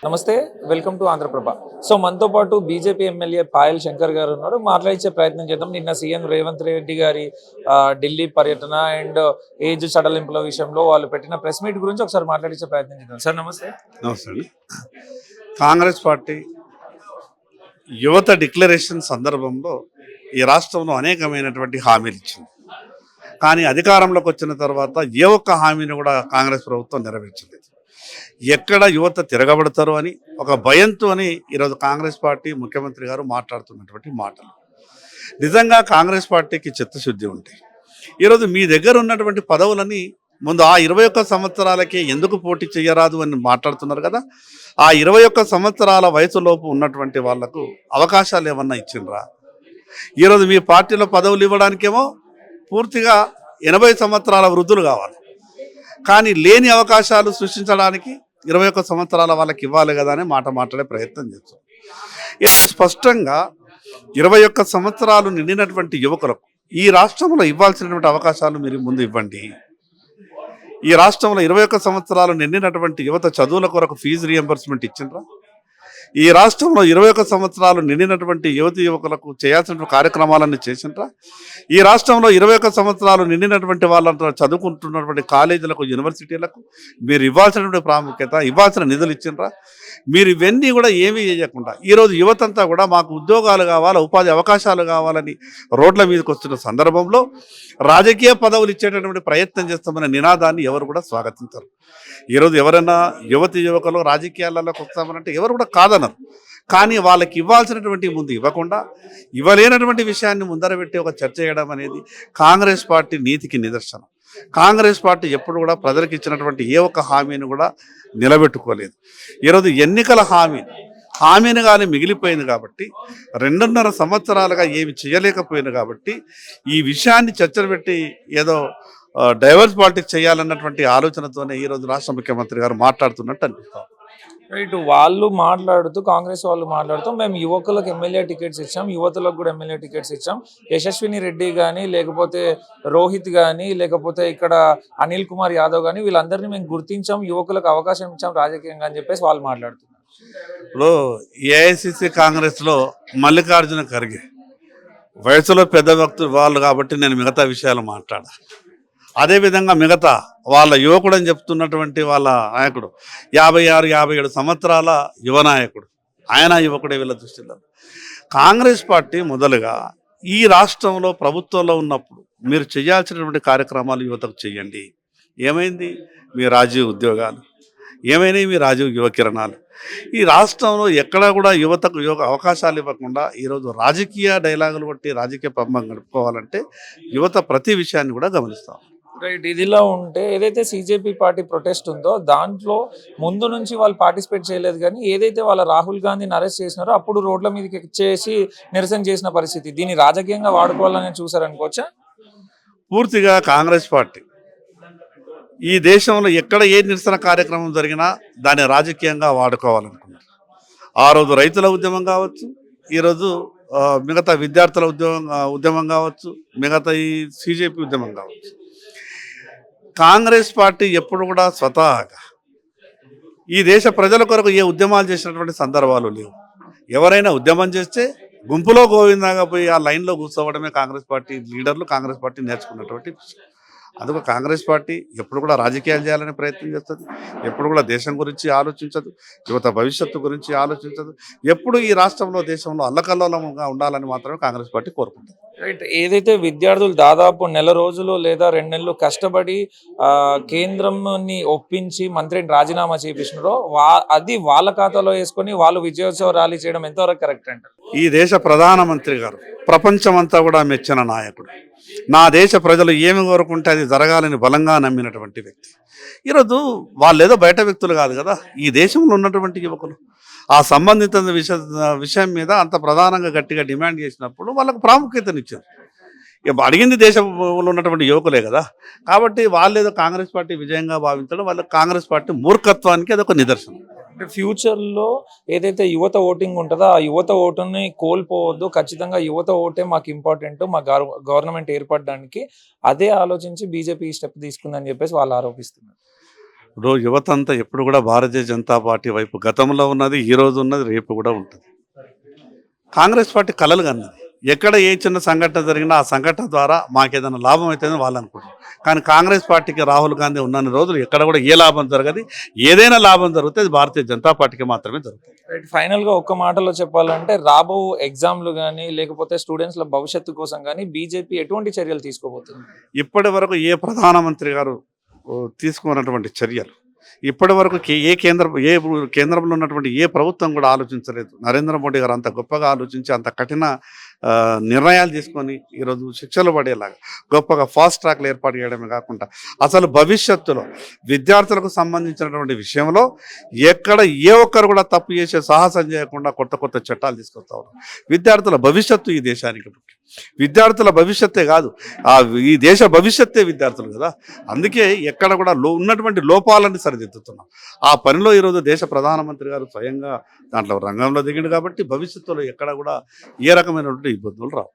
నమస్తే, welcome to Andhraprabha. So మనతో పాటు బీజేపీ ఎమ్మెల్యే పాయల్ శంకర్ గారు ఉన్నారు. మాట్లాడించే ప్రయత్నం చేద్దాం. నిన్న సీఎం రేవంత్ రెడ్డి గారి ఢిల్లీ పర్యటన అండ్ ఏజ్ సడలింపుల విషయంలో వాళ్ళు పెట్టిన ప్రెస్ మీట్ గురించి ఒకసారి మాట్లాడించే ప్రయత్నం చేద్దాం. సార్ నమస్తే. నమస్తే అండి. కాంగ్రెస్ పార్టీ యువత డిక్లరేషన్ సందర్భంలో ఈ రాష్ట్రంలో అనేకమైనటువంటి హామీలు ఇచ్చింది. కానీ అధికారంలోకి వచ్చిన తర్వాత ఏ ఒక్క హామీని కూడా కాంగ్రెస్ ప్రభుత్వం నెరవేర్చలేదు. ఎక్కడ యువత తిరగబడతారు అని ఒక భయంతో ఈరోజు కాంగ్రెస్ పార్టీ ముఖ్యమంత్రి గారు మాట్లాడుతున్నటువంటి మాటలు నిజంగా కాంగ్రెస్ పార్టీకి చిత్తశుద్ధి ఉంటే ఈరోజు మీ దగ్గర ఉన్నటువంటి పదవులని ముందు ఆ 21 సంవత్సరాలకే ఎందుకు పోటీ చేయరాదు అని మాట్లాడుతున్నారు కదా. ఆ 21 సంవత్సరాల వయసులోపు ఉన్నటువంటి వాళ్లకు అవకాశాలు ఏమన్నా ఇచ్చిండ్రా? ఈరోజు మీ పార్టీలో పదవులు ఇవ్వడానికేమో పూర్తిగా 80 సంవత్సరాల వృద్ధులు కావాలి, కానీ లేని అవకాశాలు సృష్టించడానికి 21 సంవత్సరాల వాళ్ళకి ఇవ్వాలి కదా అని మాట్లాడే ప్రయత్నం చేస్తాం. ఇది స్పష్టంగా 21 సంవత్సరాలు నిండినటువంటి యువకులకు ఈ రాష్ట్రంలో ఇవ్వాల్సినటువంటి అవకాశాలు మీరు ముందు ఇవ్వండి. ఈ రాష్ట్రంలో 21 సంవత్సరాలు నిండినటువంటి యువత చదువుల కొరకు ఫీజు రియంబర్స్మెంట్ ఇచ్చిండ్రా? ఈ రాష్ట్రంలో 21 సంవత్సరాలు నిండినటువంటి యువకులకు చేయాల్సిన కార్యక్రమాలన్నీ చేసిండ్రా? ఈ రాష్ట్రంలో 21 సంవత్సరాలు నిండినటువంటి వాళ్ళంతా చదువుకుంటున్నటువంటి కాలేజీలకు, యూనివర్సిటీలకు మీరు ఇవ్వాల్సినటువంటి ప్రాముఖ్యత, ఇవ్వాల్సిన నిధులు ఇచ్చిండ్రా? మీరు ఇవన్నీ కూడా ఏమీ చేయకుండా ఈరోజు యువతంతా కూడా మాకు ఉద్యోగాలు కావాలి, ఉపాధి అవకాశాలు కావాలని రోడ్ల మీదకి వస్తున్న సందర్భంలో రాజకీయ పదవులు ఇచ్చేటటువంటి ప్రయత్నం చేస్తామనే నినాదాన్ని ఎవరు కూడా స్వాగతించరు. ఈరోజు ఎవరైనా యువకులు రాజకీయాలలోకి వస్తామనంటే ఎవరు కూడా కాదన్నారు. కానీ వాళ్ళకి ఇవ్వాల్సినటువంటి ముందు ఇవ్వకుండా ఇవ్వలేనటువంటి విషయాన్ని ముందర పెట్టి ఒక చర్చ చేయడం అనేది కాంగ్రెస్ పార్టీ నీతికి నిదర్శనం. కాంగ్రెస్ పార్టీ ఎప్పుడు కూడా ప్రజలకు ఇచ్చినటువంటి ఏ ఒక్క హామీని కూడా నిలబెట్టుకోలేదు. ఈరోజు ఎన్నికల హామీని కానీ మిగిలిపోయింది కాబట్టి 2.5 సంవత్సరాలుగా ఏమి చేయలేకపోయింది కాబట్టి ఈ విషయాన్ని చర్చలు పెట్టి ఏదో డైవర్స్ పాలిటిక్స్ చేయాలన్నటువంటి ఆలోచనతోనే ఈరోజు రాష్ట్ర ముఖ్యమంత్రి గారు మాట్లాడుతున్నట్టు అనిపిస్తాం. రైట్, వాళ్ళు మాట్లాడుతూ కాంగ్రెస్ వాళ్ళు మాట్లాడుతూ మేము యువకులకు ఎమ్మెల్యే టికెట్స్ ఇచ్చాం, యువతులకు కూడా ఎమ్మెల్యే టికెట్స్ ఇచ్చాం, యశస్విని రెడ్డి కానీ లేకపోతే రోహిత్ కానీ లేకపోతే ఇక్కడ అనిల్ కుమార్ యాదవ్ కానీ వీళ్ళందరినీ మేము గుర్తించాం, యువకులకు అవకాశం ఇచ్చాం రాజకీయంగా అని చెప్పేసి వాళ్ళు మాట్లాడుతున్నారు. ఇప్పుడు ఏఐసిసి కాంగ్రెస్లో మల్లికార్జున ఖర్గే వయసులో పెద్ద వ్యక్తులు వాళ్ళు కాబట్టి నేను మిగతా విషయాలు మాట్లాడా. అదేవిధంగా మిగతా వాళ్ళ యువకుడు అని చెప్తున్నటువంటి వాళ్ళ నాయకుడు 56, 57 సంవత్సరాల యువ నాయకుడు, ఆయన యువకుడే వీళ్ళ దృష్టిలో. కాంగ్రెస్ పార్టీ మొదలుగా ఈ రాష్ట్రంలో ప్రభుత్వంలో ఉన్నప్పుడు మీరు చేయాల్సినటువంటి కార్యక్రమాలు యువతకు చేయండి. ఏమైంది? మీ రాజీవ్ ఉద్యోగాలు ఏమైనాయి? మీ రాజీవ్ యువ కిరణాలు. ఈ రాష్ట్రంలో ఎక్కడా కూడా యువతకు అవకాశాలు ఇవ్వకుండా ఈరోజు రాజకీయ డైలాగులు బట్టి రాజకీయ పంపం గడుపుకోవాలంటే యువత ప్రతి విషయాన్ని కూడా గమనిస్తాం. రైట్, ఇదిలా ఉంటే ఏదైతే సిజేపీ పార్టీ ప్రొటెస్ట్ ఉందో దాంట్లో ముందు నుంచి వాళ్ళు పార్టిసిపేట్ చేయలేదు, కానీ ఏదైతే వాళ్ళ రాహుల్ గాంధీని అరెస్ట్ చేసినారో అప్పుడు రోడ్ల మీదకి చేసి నిరసన చేసిన పరిస్థితి, దీన్ని రాజకీయంగా వాడుకోవాలని చూసారనుకోవచ్చా? పూర్తిగా కాంగ్రెస్ పార్టీ ఈ దేశంలో ఎక్కడ ఏ నిరసన కార్యక్రమం జరిగినా దాన్ని రాజకీయంగా వాడుకోవాలనుకున్నారు. ఆ రోజు రైతుల ఉద్యమం కావచ్చు, ఈరోజు మిగతా విద్యార్థుల ఉద్యమం కావచ్చు, మిగతా ఈ సిజేపీ ఉద్యమం కావచ్చు. కాంగ్రెస్ పార్టీ ఎప్పుడు కూడా స్వతహాగా ఈ దేశ ప్రజల కొరకు ఏ ఉద్యమాలు చేసినటువంటి సందర్భాలు లేవు. ఎవరైనా ఉద్యమం చేస్తే గుంపులో గోవిందాగా పోయి ఆ లైన్లో కూర్చోవడమే కాంగ్రెస్ పార్టీ లీడర్లు, కాంగ్రెస్ పార్టీ నేర్చుకున్నటువంటి విషయం. అందుకు కాంగ్రెస్ పార్టీ ఎప్పుడు కూడా రాజకీయాలు చేయాలని ప్రయత్నం చేస్తుంది, ఎప్పుడు కూడా దేశం గురించి ఆలోచించదు, యువత భవిష్యత్తు గురించి ఆలోచించదు. ఎప్పుడు ఈ రాష్ట్రంలో దేశంలో అల్లకల్లోలంగా ఉండాలని మాత్రమే కాంగ్రెస్ పార్టీ కోరుకుంటుంది. రైట్, ఏదైతే విద్యార్థులు దాదాపు నెల రోజులు లేదా 2 నెలలు కష్టపడి కేంద్రంని ఒప్పించి మంత్రిని రాజీనామా చేయించినారో అది వాళ్ళ ఖాతాలో వేసుకొని వాళ్ళు విజయోత్సవ ర్యాలీ చేయడం ఎంతవరకు కరెక్ట్ అంటారు? ఈ దేశ ప్రధానమంత్రి గారు ప్రపంచమంతా కూడా మెచ్చిన నాయకుడు. నా దేశ ప్రజలు ఏమి కోరుకుంటే అది జరగాలని బలంగా నమ్మినటువంటి వ్యక్తి. ఈరోజు వాళ్ళు ఏదో బయట వ్యక్తులు కాదు కదా, ఈ దేశంలో ఉన్నటువంటి యువకులు ఆ సంబంధిత విషయం మీద అంత ప్రధానంగా గట్టిగా డిమాండ్ చేసినప్పుడు వాళ్ళకు ప్రాముఖ్యతనిచ్చారు. ఇక అడిగింది దేశంలో ఉన్నటువంటి యువకులే కదా. కాబట్టి వాళ్ళు ఏదో కాంగ్రెస్ పార్టీ విజయంగా భావించడం వాళ్ళ కాంగ్రెస్ పార్టీ మూర్ఖత్వానికి అదొక నిదర్శనం. ఫ్యూచర్లో ఏదైతే యువత ఓటింగ్ ఉంటుందో ఆ యువత ఓటుని కోల్పోవద్దు, ఖచ్చితంగా యువత ఓటే మాకు ఇంపార్టెంట్ మా గవర్నమెంట్ ఏర్పడడానికి, అదే ఆలోచించి బీజేపీ ఈ స్టెప్ తీసుకుందని చెప్పేసి వాళ్ళు ఆరోపిస్తున్నారు. ఇప్పుడు యువత అంతా ఎప్పుడు కూడా భారతీయ జనతా పార్టీ వైపు గతంలో ఉన్నది, ఈ రోజు ఉన్నది, రేపు కూడా ఉంటుంది. కాంగ్రెస్ పార్టీ కలలు కన్నది. ఎక్కడ ఏ చిన్న సంఘటన జరిగినా ఆ సంఘటన ద్వారా మాకేదైనా లాభం అవుతుందని వాళ్ళు అనుకుంటారు. కానీ కాంగ్రెస్ పార్టీకి రాహుల్ గాంధీ ఉన్న రోజులు ఎక్కడ కూడా ఏ లాభం జరగదు. ఏదైనా లాభం జరిగితే అది భారతీయ జనతా పార్టీకి మాత్రమే జరుగుతుంది. రైట్. ఫైనల్ గా ఒక్క మాటలో చెప్పాలంటే రాబో ఎగ్జామ్లు కానీ లేకపోతే స్టూడెంట్స్ల భవిష్యత్తు కోసం కానీ బీజేపీ ఎటువంటి చర్యలు తీసుకోబోతుంది? ఇప్పటి వరకు ఏ ప్రధానమంత్రి గారు తీసుకున్నటువంటి చర్యలు ఇప్పటి వరకు ఏ కేంద్రంలో ఉన్నటువంటి ఏ ప్రభుత్వం కూడా ఆలోచించలేదు. నరేంద్ర మోడీ గారు అంత గొప్పగా ఆలోచించి అంత కఠిన నిర్ణయాలు తీసుకొని ఈరోజు శిక్షలు పడేలాగా గొప్పగా ఫాస్ట్ ట్రాక్లు ఏర్పాటు చేయడమే కాకుండా అసలు భవిష్యత్తులో విద్యార్థులకు సంబంధించినటువంటి విషయంలో ఎక్కడ ఏ ఒక్కరు కూడా తప్పు చేసే సాహసం చేయకుండా కొత్త కొత్త చట్టాలు తీసుకొస్తా ఉన్నారు. విద్యార్థుల భవిష్యత్తు ఈ దేశానికి ముఖ్యం. విద్యార్థుల భవిష్యత్తే కాదు, ఈ దేశ భవిష్యత్తే విద్యార్థులు కదా. అందుకే ఎక్కడ కూడా ఉన్నటువంటి లోపాలని సరిదిద్దుతున్నాం. ఆ పనిలో ఈరోజు దేశ ప్రధానమంత్రి గారు స్వయంగా దాంట్లో రంగంలో దిగిండు కాబట్టి భవిష్యత్తులో ఎక్కడ కూడా ఏ రకమైనటువంటి ఇబ్బందులు రావు.